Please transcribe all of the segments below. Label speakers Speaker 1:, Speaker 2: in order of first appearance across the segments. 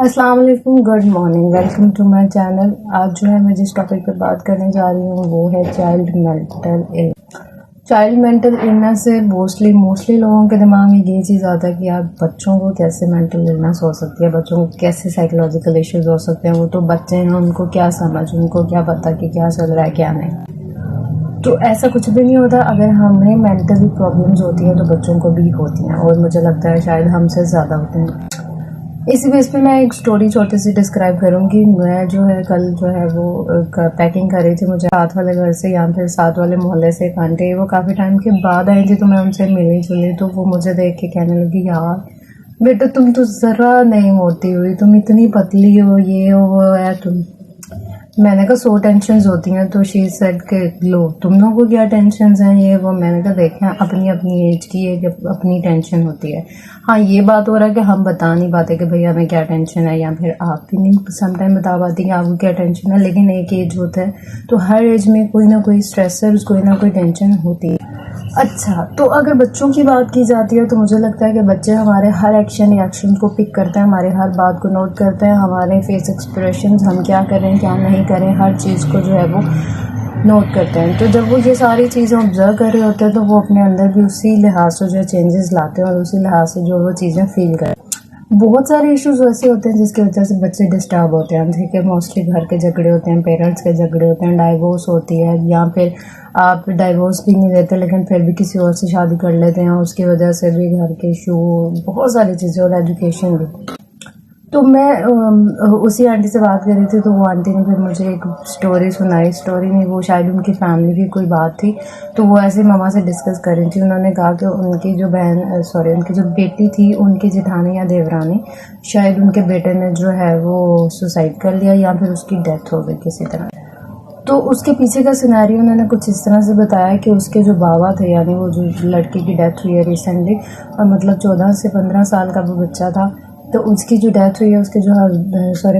Speaker 1: अस्सलाम वालेकुम, good morning, welcome to my channel. आज जो है मैं जिस टॉपिक पर बात करने जा रही हूँ वो है चाइल्ड मेंटल इलनेस से मोस्टली लोगों के दिमाग में ये चीज़ आता है कि यार बच्चों को कैसे मेंटल इलनेस हो सकती है, बच्चों को कैसे साइकोलॉजिकल इश्यूज हो सकते हैं। वो तो बच्चे हैं, उनको क्या समझ, उनको क्या पता कि क्या चल रहा है क्या नहीं। तो ऐसा कुछ भी नहीं होता। अगर हमें मेंटली प्रॉब्लम्स होती हैं तो बच्चों को भी होती हैं, और मुझे लगता है शायद हमसे ज़्यादा होते हैं। इसी बेस पे मैं एक स्टोरी छोटी सी डिस्क्राइब करूँगी। मैं जो है कल जो है वो पैकिंग कर रही थी। मुझे साथ वाले घर से या फिर साथ वाले मोहल्ले से एक आंटी, वो काफ़ी टाइम के बाद आई थी, तो मैं उनसे मिली जुली। तो वो मुझे देख के कहने लगी, यार बेटा तुम तो ज़रा नहीं मोटी हुई, तुम इतनी पतली हो, ये हो वो है तुम। मैंने कहा 100 टेंशन्स होती हैं। तो शी सेड के लो तुम लोगों को क्या टेंशन्स हैं ये वो। मैंने कहा देखें, अपनी अपनी एज की एक अपनी टेंशन होती है। हाँ, ये बात हो रहा है कि हम बता नहीं पाते कि भैया हमें क्या टेंशन है, या फिर आप भी नहीं समटाइम बता पाती कि आपको क्या टेंशन है। लेकिन एक एज होता है, तो हर एज में कोई ना कोई स्ट्रेसर, कोई ना कोई टेंशन होती है। अच्छा, तो अगर बच्चों की बात की जाती है तो मुझे लगता है कि बच्चे हमारे हर एक्शन रिएक्शन को पिक करते हैं, हमारे हर बात को नोट करते हैं, हमारे फेस एक्सप्रेशंस, हम क्या करें क्या नहीं करें, हर चीज़ को जो है वो नोट करते हैं। तो जब वो ये सारी चीज़ें ऑब्जर्व कर रहे होते हैं तो वो अपने अंदर भी उसी लिहाज से जो चेंजेस लाते हैं और उसी लिहाज से जो वो चीज़ें फील करें। बहुत सारे इश्यूज ऐसे होते हैं जिसकी वजह से बच्चे डिस्टर्ब होते हैं। ठीक है, मोस्टली घर के झगड़े होते हैं, पेरेंट्स के झगड़े होते हैं, डाइवोर्स होती है, या फिर आप डाइवोर्स भी नहीं लेते लेकिन फिर भी किसी और से शादी कर लेते हैं, उसकी वजह से भी घर के इशू, बहुत सारी चीज़ें, और एजुकेशन भी। तो मैं उसी आंटी से बात कर रही थी, तो वो आंटी ने फिर मुझे एक स्टोरी सुनाई। स्टोरी नहीं, वो शायद उनकी फैमिली की कोई बात थी। तो वो ऐसे मामा से डिस्कस कर रही थी। उन्होंने कहा कि उनकी जो उनकी जो बेटी थी, उनकी जेठानी या देवरानी, शायद उनके बेटे ने जो है वो सुसाइड कर लिया या फिर उसकी डेथ हो गई किसी तरह। तो उसके पीछे का सिनेरियो उन्होंने कुछ इस तरह से बताया कि उसके जो बाबा थे, यानी वो जो लड़की की डेथ हुई है रिसेंटली, और मतलब 14 से 15 साल का वो बच्चा था। तो उसकी जो डेथ हुई है, उसके जो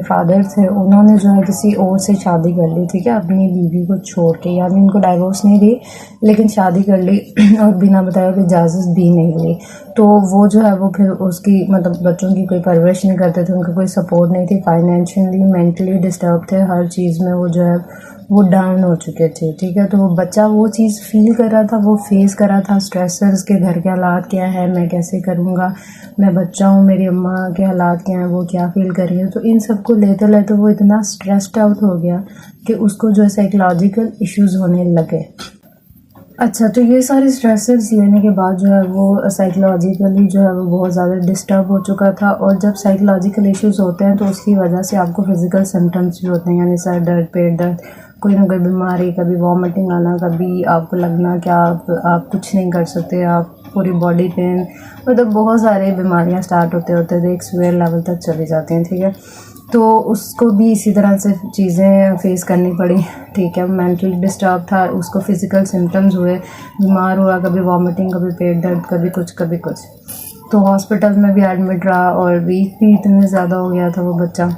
Speaker 1: फादर थे, उन्होंने जो है किसी और से शादी कर ली, ठीक है, अपनी बीवी को छोड़ के। यानी उनको डाइवोर्स नहीं दी लेकिन शादी कर ली और बिना बताए हुए इजाज़त भी नहीं ली। तो वो जो है वो फिर उसकी मतलब बच्चों की कोई परवरिश नहीं करते थे, उनका कोई सपोर्ट नहीं थी, फाइनेंशियली मेंटली डिस्टर्ब थे, हर चीज़ में वो जो है वो डाउन हो चुके थे। ठीक है, तो वो बच्चा वो चीज़ फील कर रहा था, वो फेस कर रहा था, स्ट्रेसर्स के घर के हालात क्या है, मैं कैसे करूँगा, मैं बच्चा हूँ, मेरी अम्मा के हालात क्या हैं, वो क्या फील कर रही है। तो इन सब को लेते लेते वो इतना स्ट्रेस्ड आउट हो गया कि उसको जो है साइकोलॉजिकल इश्यूज होने लगे। अच्छा, तो ये सारे स्ट्रेसर्स लेने के बाद जो है वो साइकोलॉजिकली जो है वो बहुत ज़्यादा डिस्टर्ब हो चुका था। और जब साइकोलॉजिकल इश्यूज होते हैं तो उसकी वजह से आपको फिजिकल सिम्टम्स भी होते हैं, यानी सर दर्द, पेट दर्द, कोई ना कोई बीमारी, कभी वॉमिटिंग आना, कभी आपको लगना कि आप कुछ नहीं कर सकते, आप पूरी बॉडी पेन, मतलब बहुत सारी बीमारियां स्टार्ट होते होते एक सीवियर लेवल तक चली जाती हैं। ठीक है, तो उसको भी इसी तरह से चीज़ें फेस करनी पड़ी। ठीक है, मेंटली डिस्टर्ब था, उसको फिजिकल सिम्टम्स हुए, बीमार हुआ, कभी वॉमिटिंग, कभी पेट दर्द, कभी कुछ कभी कुछ। तो हॉस्पिटल में भी एडमिट रहा और वीक भी इतने ज़्यादा हो गया था वो बच्चा।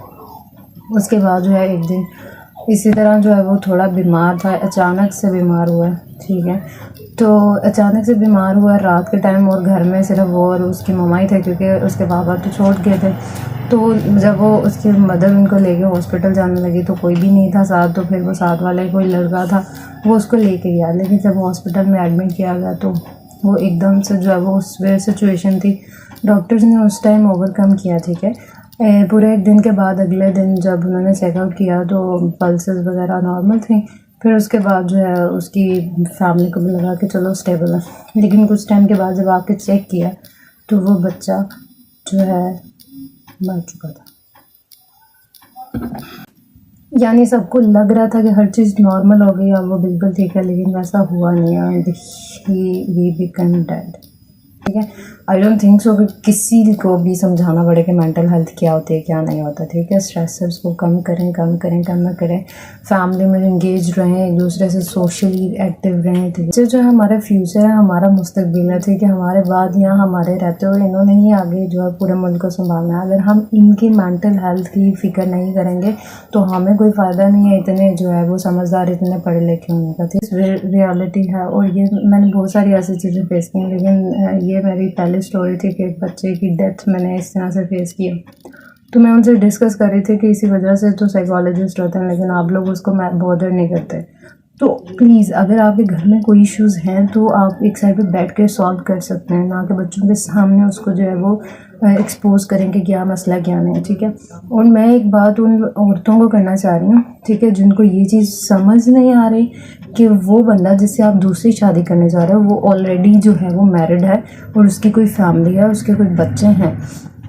Speaker 1: उसके बाद जो है एक दिन इसी तरह जो है वो थोड़ा बीमार था, अचानक से बीमार हुआ। ठीक है, तो अचानक से बीमार हुआ रात के टाइम, और घर में सिर्फ वो और उसकी मम्मा ही थे क्योंकि उसके पापा तो छोड़ गए थे। तो जब वो उसकी मदर उनको लेके हॉस्पिटल जाने लगी तो कोई भी नहीं था साथ। तो फिर वो साथ वाला कोई लड़का था, वो उसको लेके गया। लेकिन जब हॉस्पिटल में एडमिट किया गया तो वो एकदम से जो है वो सीवियर सिचुएशन थी। डॉक्टर्स ने उस टाइम ओवरकम किया। ठीक है, पूरे एक दिन के बाद अगले दिन जब उन्होंने चेकअप किया तो पल्सेस वगैरह नॉर्मल थी। फिर उसके बाद जो है उसकी फैमिली को भी लगा कि चलो स्टेबल है। लेकिन कुछ टाइम के बाद जब आके चेक किया तो वो बच्चा जो है मर चुका था। यानी सबको लग रहा था कि हर चीज़ नॉर्मल हो गई, अब वो बिल्कुल ठीक है, लेकिन वैसा हुआ नहीं है। He become dead. ठीक है, आई डोंट थिंक सो कि किसी को भी समझाना पड़े कि मेंटल हेल्थ क्या होती है क्या नहीं होता। ठीक है, स्ट्रेसर्स को कम करें, कम करें, फैमिली में इंगेज रहें, एक दूसरे से सोशली एक्टिव रहें। ठीक है, जो हमारा फ्यूचर है, हमारा मुस्तकबिल है, ठीक है, हमारे बाद यहाँ हमारे रहते हुए इन्होंने ही आगे जो है पूरे मुल्क को संभालना है। अगर हम इनकी मेंटल हेल्थ की फिक्र नहीं करेंगे तो हमें कोई फ़ायदा नहीं है इतने जो है वो समझदार, इतने पढ़े लिखे होने का। ठीक, रियलिटी है। और ये मैंने बहुत सारी ऐसी चीज़ें फेस की, लेकिन ये मेरी पहली स्टोरी थी कि एक बच्चे की डेथ मैंने इस तरह से फेस किया। तो मैं उनसे डिस्कस कर रही थी कि इसी वजह से तो साइकोलॉजिस्ट होते हैं, लेकिन आप लोग उसको बॉदर नहीं करते। तो प्लीज़ अगर आपके घर में कोई इश्यूज़ हैं तो आप एक साइड पे बैठ के सॉल्व कर सकते हैं, ना कि बच्चों के सामने उसको जो है वो एक्सपोज करें कि क्या मसला क्या नहीं, ठीक है। और मैं एक बात उन औरतों को करना चाह रही हूँ, ठीक है, जिनको ये चीज़ समझ नहीं आ रही कि वो बंदा जिससे आप दूसरी शादी करने जा रहे हो वो ऑलरेडी जो है वो मैरिड है और उसकी कोई फैमिली है, उसके कोई बच्चे हैं।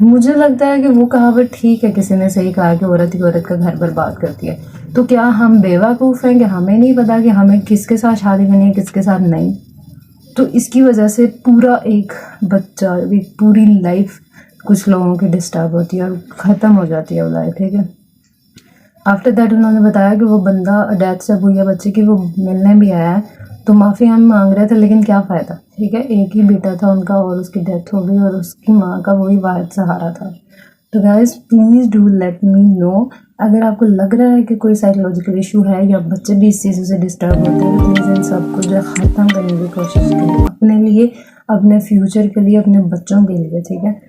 Speaker 1: मुझे लगता है कि वो कहावत ठीक है, किसी ने सही कहा कि औरत ही औरत का घर बर्बाद करती है। तो क्या हम बेवकूफ़ हैं कि हमें नहीं पता कि हमें किसके साथ शादी करनी है, किसके साथ नहीं? तो इसकी वजह से पूरा एक बच्चा, एक पूरी लाइफ कुछ लोगों की डिस्टर्ब होती है और ख़त्म हो जाती है वो लाइफ, ठीक है। आफ्टर दैट उन्होंने बताया कि वो बंदा डेथ जब हुई है बच्चे की, वो मिलने भी आया है, तो माफ़ी हम मांग रहे थे, लेकिन क्या फ़ायदा, ठीक है। एक ही बेटा था उनका और उसकी डेथ हो गई और उसकी माँ का वही वाहिद सहारा था। तो guys please do let me know, अगर आपको लग रहा है कि कोई साइकोलॉजिकल इशू है या बच्चे भी इस चीज़ों से डिस्टर्ब होते हैं, तो प्लीज़ इन सबको जो है ख़त्म करने की कोशिश करें, अपने लिए, अपने फ्यूचर के लिए, अपने बच्चों के लिए, ठीक है।